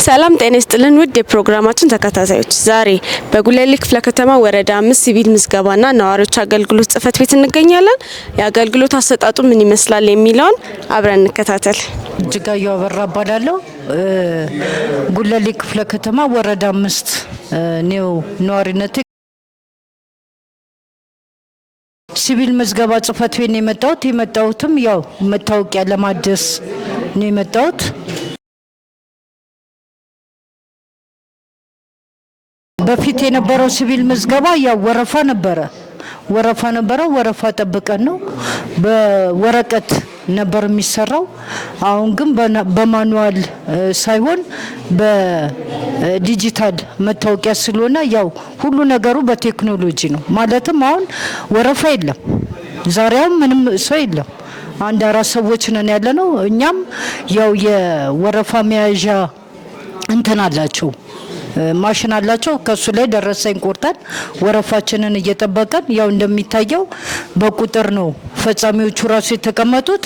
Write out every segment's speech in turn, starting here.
ሰላም ጤና ይስጥልን ውድ የፕሮግራማችን ተከታታዮች፣ ዛሬ በጉለሌ ክፍለ ከተማ ወረዳ 5 ሲቪል ምዝገባና ነዋሪዎች አገልግሎት ጽህፈት ቤት እንገኛለን። የአገልግሎት አሰጣጡ ምን ይመስላል የሚለውን አብረን እንከታተል። እጅጋየሁ አበራ እባላለሁ። ጉለሌ ክፍለ ከተማ ወረዳ 5 ነው ነዋሪነቴ። ሲቪል ምዝገባ ጽህፈት ቤት ነው የመጣሁትም ያው መታወቂያ ለማደስ ነው የመጣሁት። በፊት የነበረው ሲቪል ምዝገባ ያው ወረፋ ነበረ። ወረፋ ጠብቀን ነው በወረቀት ነበር የሚሰራው። አሁን ግን በማኑዋል ሳይሆን በዲጂታል መታወቂያ ስለሆነ ያው ሁሉ ነገሩ በቴክኖሎጂ ነው። ማለትም አሁን ወረፋ የለም። ዛሬው ምንም ሰው የለም። አንድ አራት ሰዎች ነን ያለነው። እኛም ያው የወረፋ መያዣ እንትን አላቸው ማሽን አላቸው። ከሱ ላይ ደረሰኝ ቆርጠን ወረፋችንን እየጠበቀን ያው እንደሚታየው በቁጥር ነው ፈጻሚዎቹ ራሱ የተቀመጡት።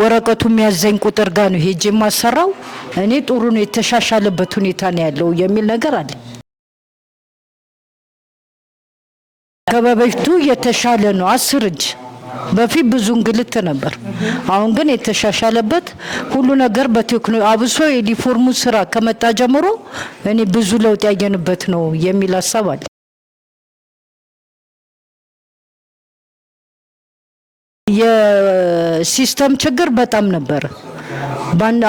ወረቀቱ የሚያዘኝ ቁጥር ጋር ነው ሄጄ ማሰራው። እኔ ጥሩ ነው የተሻሻለበት ሁኔታ ነው ያለው የሚል ነገር አለ። ከበፊቱ የተሻለ ነው 10 እጅ። በፊት ብዙ እንግልት ነበር። አሁን ግን የተሻሻለበት ሁሉ ነገር በቴክኖሎጂ አብሶ የዩኒፎርሙ ስራ ከመጣ ጀምሮ እኔ ብዙ ለውጥ ያየንበት ነው የሚል ሀሳብ አለ። የሲስተም ችግር በጣም ነበር።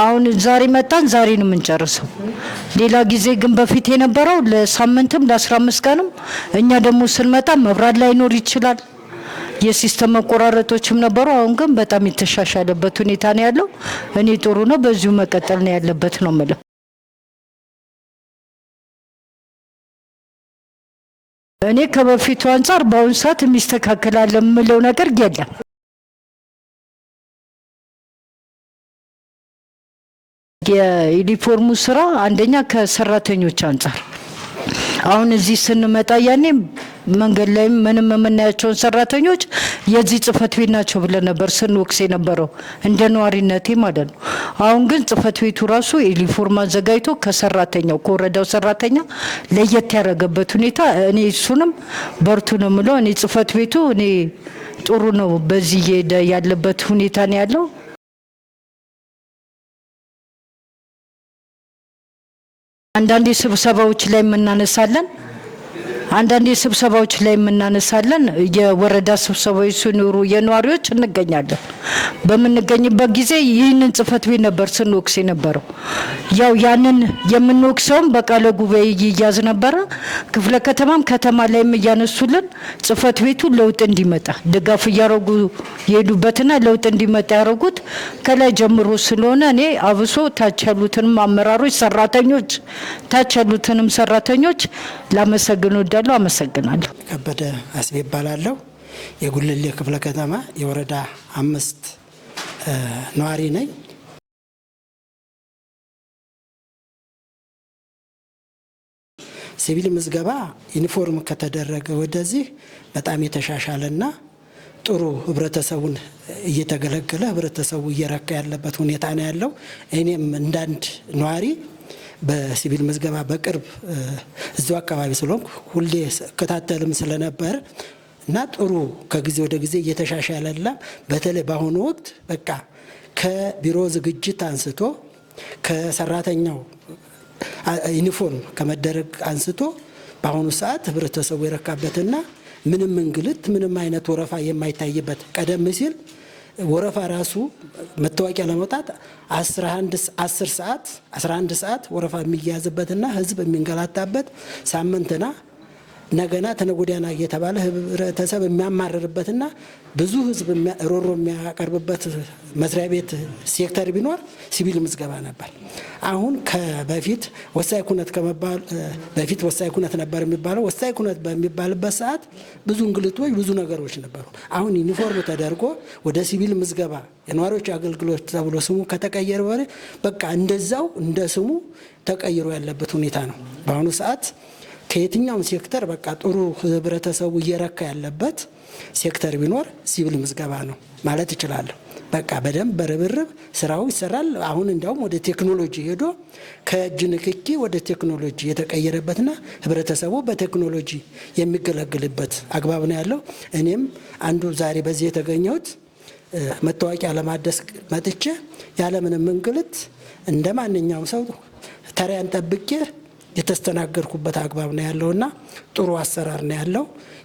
አሁን ዛሬ መጣን፣ ዛሬ ነው የምንጨርሰው። ሌላ ጊዜ ግን በፊት የነበረው ለሳምንትም ለ15 ቀንም እኛ ደግሞ ስንመጣ መብራት ላይኖር ይችላል። የሲስተም መቆራረጦችም ነበሩ። አሁን ግን በጣም የተሻሻለበት ሁኔታ ነው ያለው። እኔ ጥሩ ነው፣ በዚሁ መቀጠል ነው ያለበት ነው ማለት። እኔ ከበፊቱ አንፃር በአሁን ሰዓት የሚስተካከላል የምለው ነገር የለም። የዩኒፎርሙ ስራ አንደኛ ከሰራተኞች አንፃር አሁን እዚህ ስንመጣ ያኔ መንገድ ላይ ምንም የምናያቸውን ሰራተኞች የዚህ ጽህፈት ቤት ናቸው ብለን ነበር ስንወቅስ የነበረው እንደ ነዋሪነቴ ማለት ነው። አሁን ግን ጽህፈት ቤቱ ራሱ ዩኒፎርም አዘጋጅቶ ከሰራተኛው ከወረዳው ሰራተኛ ለየት ያደረገበት ሁኔታ እኔ እሱንም በርቱ ነው የምለው። እኔ ጽህፈት ቤቱ እኔ ጥሩ ነው በዚህ እየሄደ ያለበት ሁኔታ ነው ያለው። አንዳንድ ስብሰባዎች ላይ የምናነሳለን የወረዳ ስብሰባዎች ሲኖሩ የነዋሪዎች እንገኛለን። በምንገኝበት ጊዜ ይህንን ጽህፈት ቤት ነበር ስንወቅስ የነበረው። ያው ያንን የምንወቅሰውም በቃለ ጉባኤ ይያዝ ነበረ። ክፍለ ከተማም ከተማ ላይም እያነሱልን ጽህፈት ቤቱ ለውጥ እንዲመጣ ድጋፍ እያረጉ የሄዱበትና ለውጥ እንዲመጣ ያረጉት ከላይ ጀምሮ ስለሆነ እኔ አብሶ ታች ያሉትንም አመራሮች ሰራተኞች ላመሰግን ወዳለሁ። አመሰግናለሁ። ከበደ አስቤ እባላለሁ። የጉለሌ ክፍለ ከተማ የወረዳ 5 ነዋሪ ነኝ። ሲቪል ምዝገባ ዩኒፎርም ከተደረገ ወደዚህ በጣም የተሻሻለና ጥሩ ህብረተሰቡን እየተገለገለ ህብረተሰቡ እየረካ ያለበት ሁኔታ ነው ያለው። እኔም እንዳንድ ነዋሪ በሲቪል ምዝገባ በቅርብ እዚሁ አካባቢ ስለሆንኩ ሁሌ እከታተልም ስለነበር እና ጥሩ ከጊዜ ወደ ጊዜ እየተሻሻለላ በተለይ በአሁኑ ወቅት በቃ ከቢሮ ዝግጅት አንስቶ ከሰራተኛው ዩኒፎርም ከመደረግ አንስቶ በአሁኑ ሰዓት ህብረተሰቡ የረካበትና ምንም እንግልት ምንም አይነት ወረፋ የማይታይበት ቀደም ሲል ወረፋ ራሱ መታወቂያ ለመውጣት 11 ሰዓት ወረፋ የሚያዝበትና ህዝብ የሚንገላታበት ሳምንትና ነገና ተነጎዳና እየተባለ ህብረተሰብ የሚያማርርበትና ብዙ ህዝብ ሮሮ የሚያቀርብበት መስሪያ ቤት ሴክተር ቢኖር ሲቪል ምዝገባ ነበር። አሁን ከበፊት ወሳኝ ኩነት ነበር የሚባለው። ወሳኝ ኩነት በሚባልበት ሰዓት ብዙ እንግልቶች ብዙ ነገሮች ነበሩ። አሁን ዩኒፎርም ተደርጎ ወደ ሲቪል ምዝገባ የነዋሪዎች አገልግሎት ተብሎ ስሙ ከተቀየረ በኋላ በቃ እንደዛው እንደ ስሙ ተቀይሮ ያለበት ሁኔታ ነው። በአሁኑ ሰዓት ከየትኛውም ሴክተር በቃ ጥሩ ህብረተሰቡ እየረካ ያለበት ሴክተር ቢኖር ሲቪል ምዝገባ ነው ማለት እችላለሁ። በቃ በደንብ በርብርብ ስራው ይሰራል። አሁን እንዲያውም ወደ ቴክኖሎጂ ሄዶ ከእጅ ንክኪ ወደ ቴክኖሎጂ የተቀየረበትና ህብረተሰቡ በቴክኖሎጂ የሚገለግልበት አግባብ ነው ያለው። እኔም አንዱ ዛሬ በዚህ የተገኘሁት መታወቂያ ለማደስ መጥቼ ያለምንም እንግልት እንደ ማንኛውም ሰው ተሪያን ጠብቄ የተስተናገድኩበት አግባብ ነው ያለውና ጥሩ አሰራር ነው ያለው።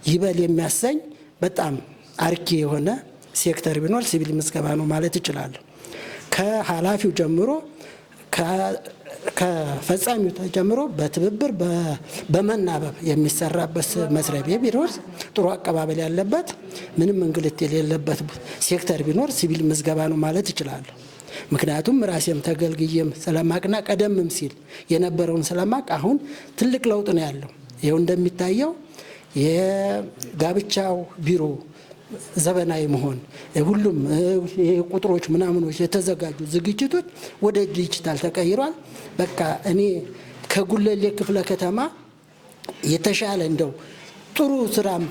ይበል የሚያሰኝ በጣም አርኪ የሆነ ሴክተር ቢኖር ሲቪል ምዝገባ ነው ማለት እችላለሁ። ከኃላፊው ጀምሮ ከፈጻሚው ጀምሮ በትብብር በመናበብ የሚሰራበት መስሪያ ቤት ቢኖር ጥሩ አቀባበል ያለበት ምንም እንግልት የሌለበት ሴክተር ቢኖር ሲቪል ምዝገባ ነው ማለት እችላለሁ። ምክንያቱም ራሴም ተገልግዬም ስለማቅና ቀደምም ሲል የነበረውን ስለማቅ አሁን ትልቅ ለውጥ ነው ያለው። ይኸው እንደሚታየው የጋብቻው ቢሮ ዘመናዊ መሆን ሁሉም ቁጥሮች ምናምኖች የተዘጋጁ ዝግጅቶች ወደ ዲጂታል ተቀይሯል። በቃ እኔ ከጉለሌ ክፍለ ከተማ የተሻለ እንደው ጥሩ ስራም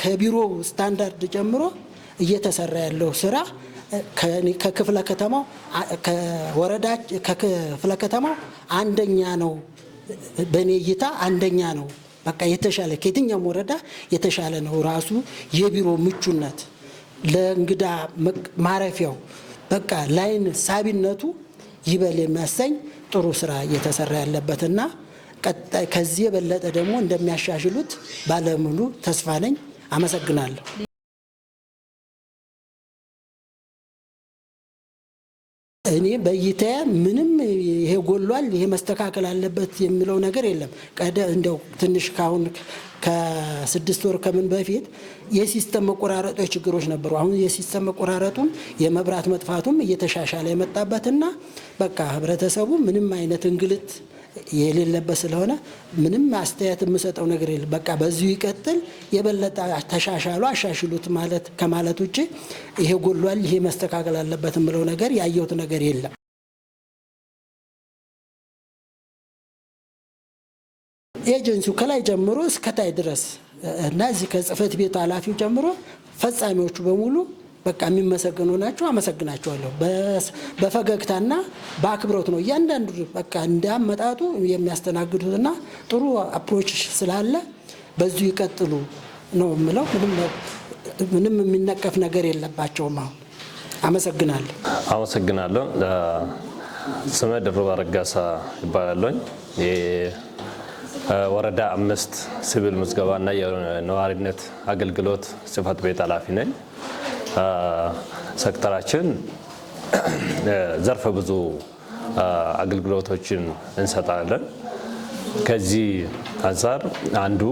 ከቢሮ ስታንዳርድ ጀምሮ እየተሰራ ያለው ስራ ከክፍለ ከተማው ከወረዳ ከክፍለ ከተማው አንደኛ ነው። በኔ እይታ አንደኛ ነው። በቃ የተሻለ ከየትኛውም ወረዳ የተሻለ ነው። ራሱ የቢሮ ምቹነት ለእንግዳ ማረፊያው በቃ ላይን ሳቢነቱ ይበል የሚያሰኝ ጥሩ ስራ እየተሰራ ያለበትና ቀጣይ ከዚህ የበለጠ ደግሞ እንደሚያሻሽሉት ባለሙሉ ተስፋ ነኝ። አመሰግናለሁ። እኔ በእይታዬ ምንም ይሄ ጎሏል ይሄ መስተካከል አለበት የሚለው ነገር የለም። እንደው ትንሽ ካሁን ከ6 ወር ከምን በፊት የሲስተም መቆራረጦች ችግሮች ነበሩ። አሁን የሲስተም መቆራረጡም የመብራት መጥፋቱም እየተሻሻለ የመጣበትና በቃ ህብረተሰቡ ምንም አይነት እንግልት የሌለበት ስለሆነ ምንም አስተያየት የምሰጠው ነገር የለም። በቃ በዚሁ ይቀጥል፣ የበለጠ ተሻሻሉ አሻሽሉት ማለት ከማለት ውጭ ይሄ ጎሏል ይሄ መስተካከል አለበት የምለው ነገር ያየሁት ነገር የለም። ኤጀንሲው ከላይ ጀምሮ እስከታይ ድረስ እና እዚህ ከጽህፈት ቤት ኃላፊው ጀምሮ ፈጻሚዎቹ በሙሉ በቃ የሚመሰገኑ ናቸው። አመሰግናቸዋለሁ። በፈገግታና በአክብሮት ነው እያንዳንዱ በቃ እንዳመጣጡ የሚያስተናግዱትና ጥሩ አፕሮች ስላለ በዚሁ ይቀጥሉ ነው የምለው። ምንም የሚነቀፍ ነገር የለባቸውም። አሁን አመሰግናለሁ። ስሜ ደርባ ረጋሳ ይባላለኝ። የወረዳ 5 ሲቪል ምዝገባና የነዋሪነት አገልግሎት ጽህፈት ቤት ኃላፊ ነኝ። ሴክተራችን ዘርፈ ብዙ አገልግሎቶችን እንሰጣለን። ከዚህ አንፃር አንዱ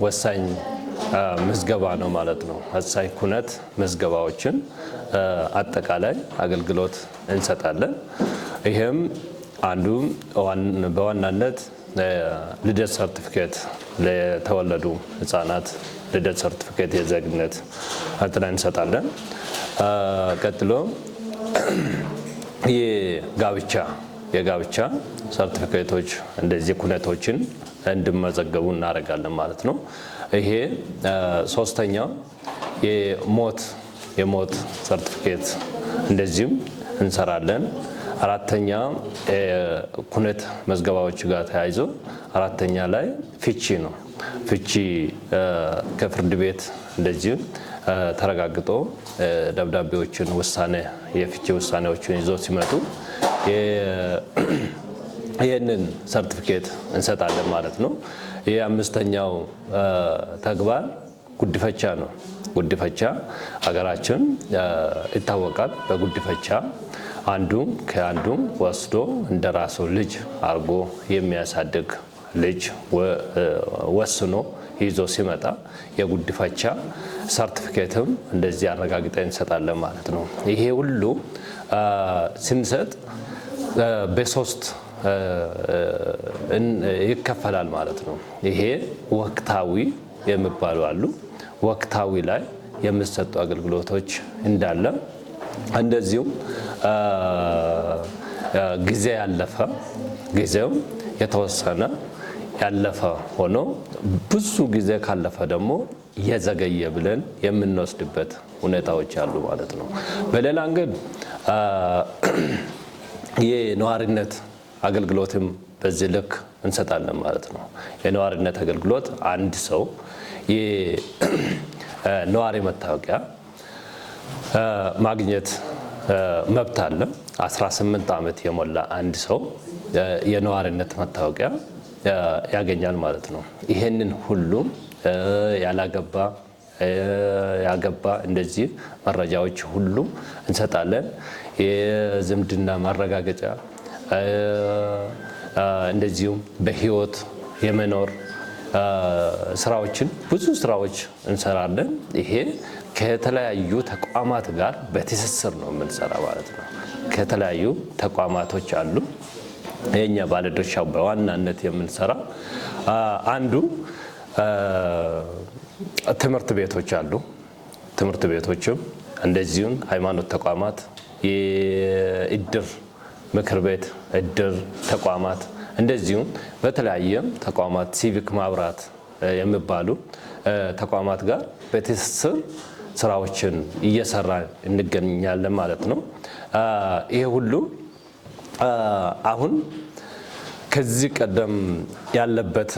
ወሳኝ ምዝገባ ነው ማለት ነው። ወሳኝ ኩነት ምዝገባዎችን አጠቃላይ አገልግሎት እንሰጣለን። ይሄም አንዱ በዋናነት ልደት ሰርቲፊኬት ለተወለዱ ህፃናት ልደት ሰርቲፊኬት የዜግነት እንትን እንሰጣለን። ቀጥሎ የጋብቻ ሰርቲፊኬቶች እንደዚህ ኩነቶችን እንዲመዘገቡ እናደርጋለን ማለት ነው። ይሄ ሶስተኛው የሞት ሰርቲፊኬት እንደዚህም እንሰራለን። አራተኛ ኩነት መዝገባዎች ጋር ተያይዞ አራተኛ ላይ ፍቺ ነው። ፍቺ ከፍርድ ቤት እንደዚህ ተረጋግጦ ደብዳቤዎችን የፍቺ ውሳኔዎችን ይዞ ሲመጡ ይህንን ሰርቲፊኬት እንሰጣለን ማለት ነው። ይህ አምስተኛው ተግባር ጉድፈቻ ነው። ጉድፈቻ ሀገራችን ይታወቃል። በጉድፈቻ አንዱም ከአንዱም ወስዶ እንደራሱ ልጅ አርጎ የሚያሳድግ ልጅ ወስኖ ይዞ ሲመጣ የጉድፈቻ ሰርቲፊኬትም እንደዚህ አረጋግጠን እንሰጣለን ማለት ነው። ይሄ ሁሉ ስንሰጥ በሶስት ይከፈላል ማለት ነው። ይሄ ወቅታዊ የሚባሉ አሉ። ወቅታዊ ላይ የሚሰጡ አገልግሎቶች እንዳለ እንደዚሁም ጊዜ ያለፈ ጊዜው የተወሰነ ያለፈ ሆኖ ብዙ ጊዜ ካለፈ ደግሞ የዘገየ ብለን የምንወስድበት ሁኔታዎች አሉ ማለት ነው። በሌላ አንገድ የነዋሪነት አገልግሎትም በዚህ ልክ እንሰጣለን ማለት ነው። የነዋሪነት አገልግሎት አንድ ሰው የነዋሪ መታወቂያ ማግኘት መብት አለ። 18 ዓመት የሞላ አንድ ሰው የነዋሪነት መታወቂያ ያገኛል ማለት ነው። ይሄንን ሁሉም ያላገባ ያገባ እንደዚህ መረጃዎች ሁሉ እንሰጣለን። የዝምድና ማረጋገጫ እንደዚሁም በህይወት የመኖር ስራዎችን ብዙ ስራዎች እንሰራለን። ይሄ ከተለያዩ ተቋማት ጋር በትስስር ነው የምንሰራ ማለት ነው። ከተለያዩ ተቋማቶች አሉ። የኛ ባለድርሻው በዋናነት የምንሰራ አንዱ ትምህርት ቤቶች አሉ። ትምህርት ቤቶችም እንደዚሁም ሃይማኖት ተቋማት፣ የእድር ምክር ቤት እድር ተቋማት እንደዚሁም በተለያየ ተቋማት ሲቪክ ማብራት የሚባሉ ተቋማት ጋር በትስስር ስራዎችን እየሰራ እንገኛለን ማለት ነው። ይሄ ሁሉ አሁን ከዚህ ቀደም ያለበት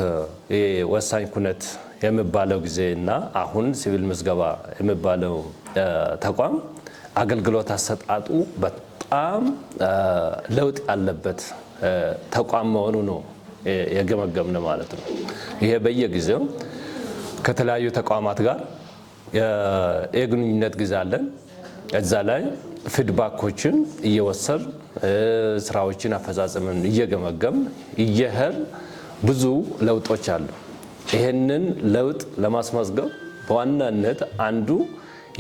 ወሳኝ ኩነት የሚባለው ጊዜና አሁን ሲቪል ምዝገባ የሚባለው ተቋም አገልግሎት አሰጣጡ በጣም ለውጥ ያለበት ተቋም መሆኑ ነው የገመገምነ ማለት ነው። ይሄ በየጊዜው ከተለያዩ ተቋማት ጋር የግንኙነት ጊዜ አለን። እዛ ላይ ፊድባኮችን እየወሰድ ስራዎችን አፈጻጸምን እየገመገም እየሄድ ብዙ ለውጦች አሉ። ይሄንን ለውጥ ለማስመዝገብ በዋናነት አንዱ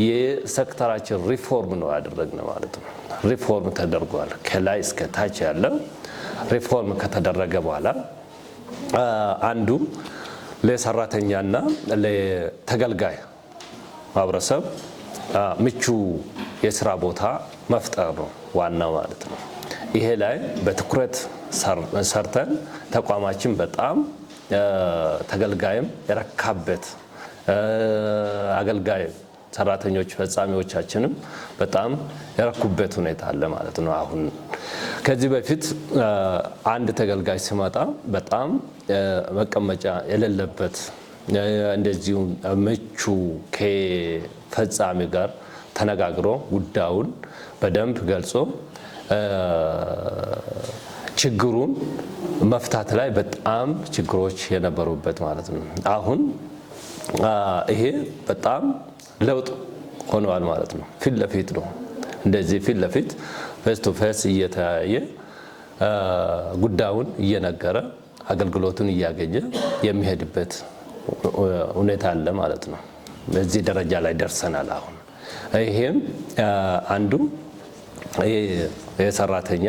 የሴክተራችን ሪፎርም ነው ያደረግነው ማለት ነው። ሪፎርም ተደርጓል። ከላይ እስከ ታች ያለው ሪፎርም ከተደረገ በኋላ አንዱ ለሰራተኛና ለተገልጋይ ማህበረሰብ ምቹ የስራ ቦታ መፍጠር ነው ዋናው ማለት ነው። ይሄ ላይ በትኩረት ሰርተን ተቋማችን በጣም ተገልጋይም የረካበት አገልጋይ ሰራተኞች ፈጻሚዎቻችንም በጣም የረኩበት ሁኔታ አለ ማለት ነው። አሁን ከዚህ በፊት አንድ ተገልጋይ ሲመጣ በጣም መቀመጫ የሌለበት እንደዚሁ ምቹ ከፈጻሚ ጋር ተነጋግሮ ጉዳዩን በደንብ ገልጾ ችግሩን መፍታት ላይ በጣም ችግሮች የነበሩበት ማለት ነው። አሁን ይሄ በጣም ለውጥ ሆኗል ማለት ነው። ፊት ለፊት ነው እንደዚህ ፊት ለፊት ፌስ ቱ ፌስ እየተያየ ጉዳዩን እየነገረ አገልግሎቱን እያገኘ የሚሄድበት ሁኔታ አለ ማለት ነው። በዚህ ደረጃ ላይ ደርሰናል አሁን። ይሄም አንዱ የሰራተኛ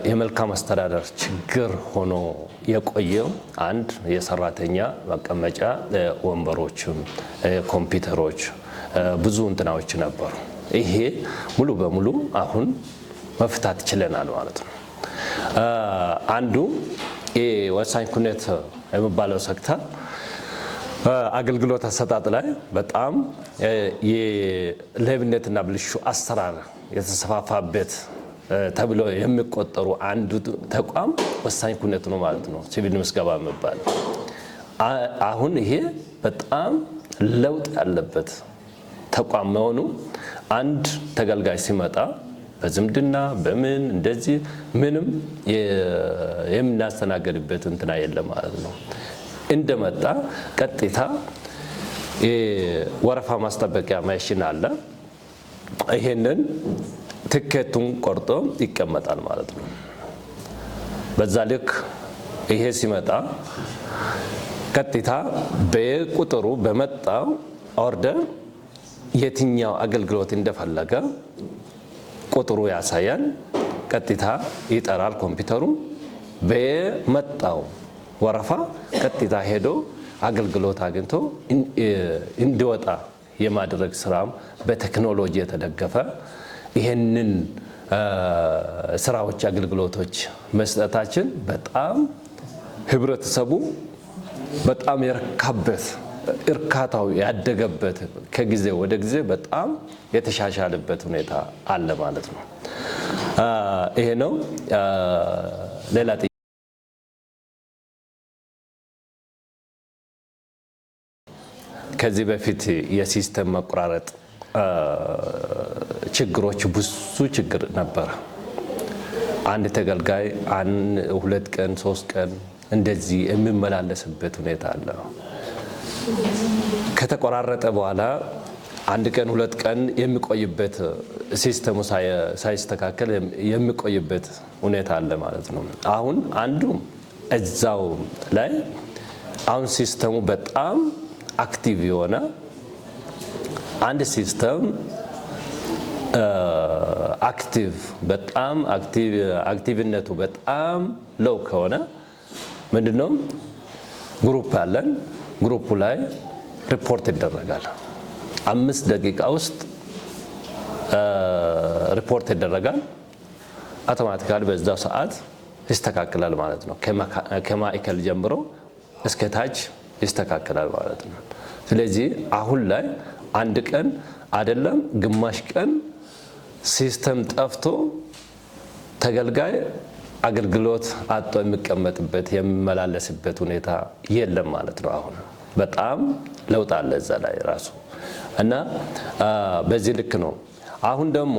የመልካም አስተዳደር ችግር ሆኖ የቆየው አንድ የሰራተኛ መቀመጫ ወንበሮችም ኮምፒውተሮች ብዙ እንትናዎች ነበሩ። ይሄ ሙሉ በሙሉ አሁን መፍታት ችለናል ማለት ነው። አንዱ የወሳኝ ኩነት የሚባለው ሴክተር አገልግሎት አሰጣጥ ላይ በጣም የሌብነትና ብልሹ አሰራር የተስፋፋበት ተብሎ የሚቆጠሩ አንዱ ተቋም ወሳኝ ኩነት ነው ማለት ነው። ሲቪል ምዝገባ የሚባል አሁን ይሄ በጣም ለውጥ ያለበት ተቋም መሆኑ አንድ ተገልጋይ ሲመጣ በዝምድና በምን እንደዚህ ምንም የምናስተናገድበት እንትና የለም ማለት ነው። እንደመጣ ቀጥታ የወረፋ ማስጠበቂያ ማሽን አለ። ይሄንን ትኬቱን ቆርጦ ይቀመጣል ማለት ነው። በዛ ልክ ይሄ ሲመጣ ቀጥታ በቁጥሩ በመጣው ኦርደር የትኛው አገልግሎት እንደፈለገ ቁጥሩ ያሳያል። ቀጥታ ይጠራል ኮምፒውተሩ። በመጣው ወረፋ ቀጥታ ሄዶ አገልግሎት አግኝቶ እንዲወጣ የማድረግ ስራም በቴክኖሎጂ የተደገፈ ይሄንን ስራዎች አገልግሎቶች መስጠታችን በጣም ህብረተሰቡ በጣም የረካበት እርካታው ያደገበት ከጊዜ ወደ ጊዜ በጣም የተሻሻለበት ሁኔታ አለ ማለት ነው። ይሄ ነው። ሌላ ከዚህ በፊት የሲስተም መቆራረጥ ችግሮች ብዙ ችግር ነበረ። አንድ ተገልጋይ 2 ቀን 3 ቀን እንደዚህ የሚመላለስበት ሁኔታ አለ። ከተቆራረጠ በኋላ 1 ቀን 2 ቀን የሚቆይበት ሲስተሙ ሳይስተካከል የሚቆይበት ሁኔታ አለ ማለት ነው። አሁን አንዱ እዛው ላይ አሁን ሲስተሙ በጣም አክቲቭ የሆነ አንድ ሲስተም በጣም አክቲቭነቱ በጣም ሎው ከሆነ ምንድነው ግሩፕ አለን። ግሩፑ ላይ ሪፖርት ይደረጋል። 5 ደቂቃ ውስጥ ሪፖርት ይደረጋል። አውቶማቲካሊ በዛው ሰዓት ይስተካከላል ማለት ነው። ከማዕከል ጀምሮ እስከ ታች ይስተካከላል ማለት ነው። ስለዚህ አሁን ላይ 1 ቀን አይደለም ግማሽ ቀን ሲስተም ጠፍቶ ተገልጋይ አገልግሎት አጥቶ የሚቀመጥበት የሚመላለስበት ሁኔታ የለም ማለት ነው። አሁን በጣም ለውጥ አለ እዛ ላይ ራሱ እና በዚህ ልክ ነው። አሁን ደግሞ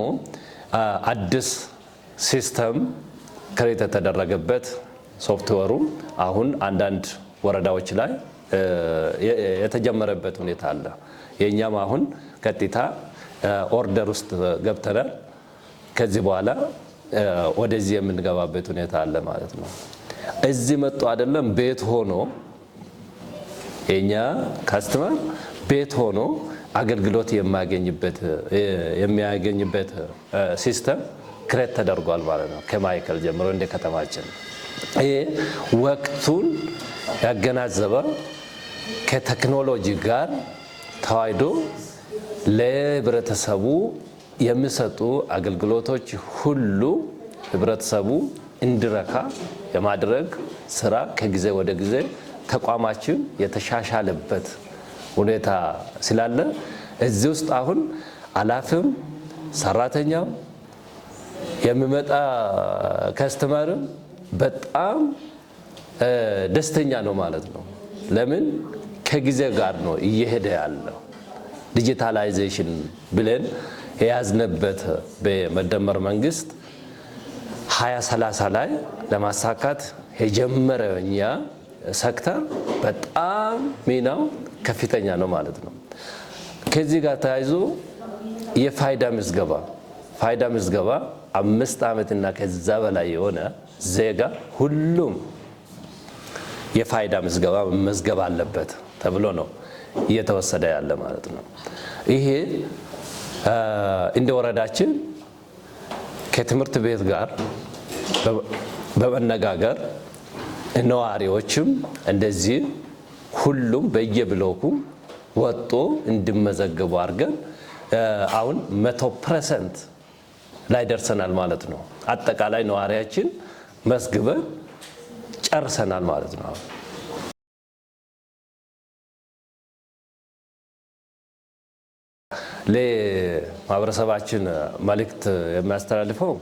አዲስ ሲስተም ክሬት የተደረገበት ሶፍትዌሩ አሁን አንዳንድ ወረዳዎች ላይ የተጀመረበት ሁኔታ አለ። የኛም አሁን ቀጥታ ኦርደር ውስጥ ገብተናል። ከዚህ በኋላ ወደዚህ የምንገባበት ሁኔታ አለ ማለት ነው። እዚህ መጥቶ አይደለም ቤት ሆኖ የኛ ካስተመር ቤት ሆኖ አገልግሎት የሚያገኝበት ሲስተም ክሬት ተደርጓል ማለት ነው። ከማዕከል ጀምሮ እንደ ከተማችን ይሄ ወቅቱን ያገናዘበ ከቴክኖሎጂ ጋር ተዋህዶ ለህብረተሰቡ የሚሰጡ አገልግሎቶች ሁሉ ህብረተሰቡ እንዲረካ የማድረግ ስራ ከጊዜ ወደ ጊዜ ተቋማችን የተሻሻለበት ሁኔታ ስላለ እዚህ ውስጥ አሁን አላፊም ሰራተኛው የሚመጣ ከስተመርም በጣም ደስተኛ ነው ማለት ነው። ለምን ከጊዜ ጋር ነው እየሄደ ያለው። ዲጂታላይዜሽን ብለን የያዝንበት በመደመር መንግስት 2030 ላይ ለማሳካት የጀመረኛ ሴክተር በጣም ሚናው ከፍተኛ ነው ማለት ነው። ከዚህ ጋር ተያይዞ የፋይዳ ምዝገባ 5 ዓመትና ከዛ በላይ የሆነ ዜጋ ሁሉም የፋይዳ ምዝገባ መዝገብ አለበት ተብሎ ነው እየተወሰደ ያለ ማለት ነው። ይሄ እንደ ወረዳችን ከትምህርት ቤት ጋር በመነጋገር ነዋሪዎችም እንደዚህ ሁሉም በየብሎኩ ወጦ እንዲመዘገቡ አድርገን አሁን 100% ላይ ደርሰናል ማለት ነው። አጠቃላይ ነዋሪያችን መስግበን ጨርሰናል ማለት ነው። ለማህበረሰባችን መልእክት የሚያስተላልፈው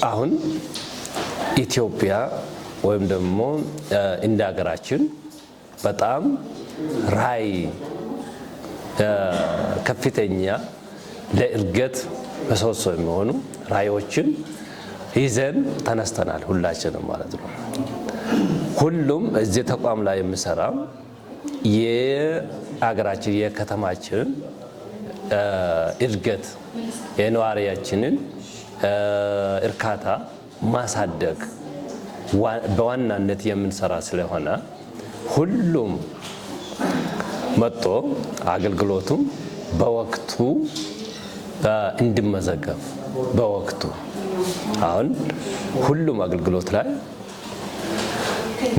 አሁን ኢትዮጵያ ወይም ደግሞ እንደ ሀገራችን በጣም ራዕይ ከፍተኛ ለእድገት ምሰሶ የሚሆኑ ራዕዮችን ይዘን ተነስተናል ሁላችንም ማለት ነው። ሁሉም እዚህ ተቋም ላይ የሚሰራ የሀገራችን የከተማችን እድገት የነዋሪያችንን እርካታ ማሳደግ በዋናነት የምንሰራ ስለሆነ ሁሉም መጥቶ አገልግሎቱም በወቅቱ እንዲመዘገብ በወቅቱ አሁን ሁሉም አገልግሎት ላይ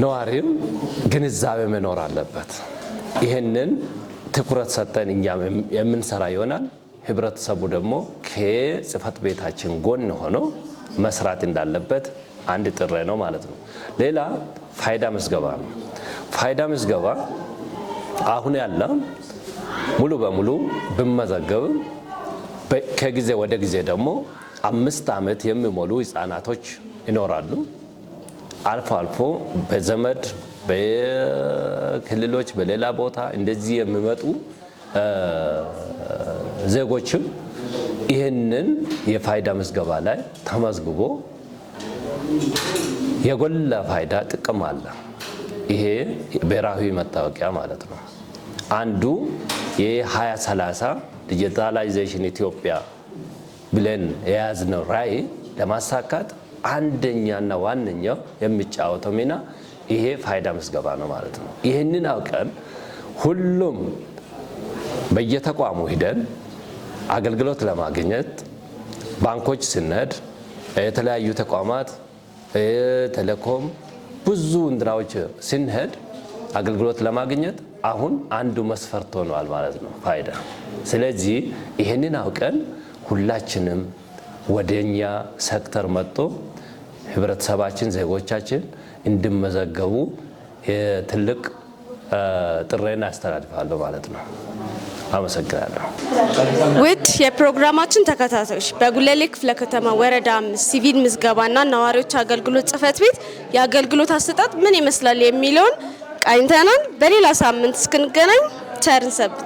ነዋሪም ግንዛቤ መኖር አለበት። ይህንን ትኩረት ሰጠን እኛም የምንሰራ ይሆናል። ህብረተሰቡ ደግሞ ከጽህፈት ቤታችን ጎን ሆኖ መስራት እንዳለበት አንድ ጥሪ ነው ማለት ነው። ሌላ ፋይዳ ምዝገባ ነው። ፋይዳ ምዝገባ አሁን ያለ ሙሉ በሙሉ ብመዘገብም ከጊዜ ወደ ጊዜ ደግሞ 5 ዓመት የሚሞሉ ህፃናቶች ይኖራሉ። አልፎ አልፎ በዘመድ በክልሎች በሌላ ቦታ እንደዚህ የሚመጡ ዜጎችም ይህንን የፋይዳ ምዝገባ ላይ ተመዝግቦ የጎላ ፋይዳ ጥቅም አለ። ይሄ ብሔራዊ መታወቂያ ማለት ነው። አንዱ የ2030 ዲጂታላይዜሽን ኢትዮጵያ ብለን የያዝነው ራዕይ ለማሳካት አንደኛና ዋነኛው የሚጫወተው ሚና ይሄ ፋይዳ ምዝገባ ነው ማለት ነው። ይህንን አውቀን ሁሉም በየተቋሙ ሂደን አገልግሎት ለማግኘት ባንኮች ስንሄድ የተለያዩ ተቋማት ቴሌኮም ብዙ እንድራዎች ስንሄድ አገልግሎት ለማግኘት አሁን አንዱ መስፈርት ሆኗል ማለት ነው ፋይዳ። ስለዚህ ይህንን አውቀን ሁላችንም ወደኛ ሴክተር መጥቶ ህብረተሰባችን ዜጎቻችን እንዲመዘገቡ ትልቅ ጥሬን አስተላልፋለሁ ማለት ነው። አመሰግናለሁ። ውድ የፕሮግራማችን ተከታታዮች በጉለሌ ክፍለ ከተማ ወረዳ 5 ሲቪል ምዝገባና ነዋሪዎች አገልግሎት ጽህፈት ቤት የአገልግሎት አሰጣጥ ምን ይመስላል የሚለውን ቃኝተናል። በሌላ ሳምንት እስክንገናኝ ቸር እንሰንብት።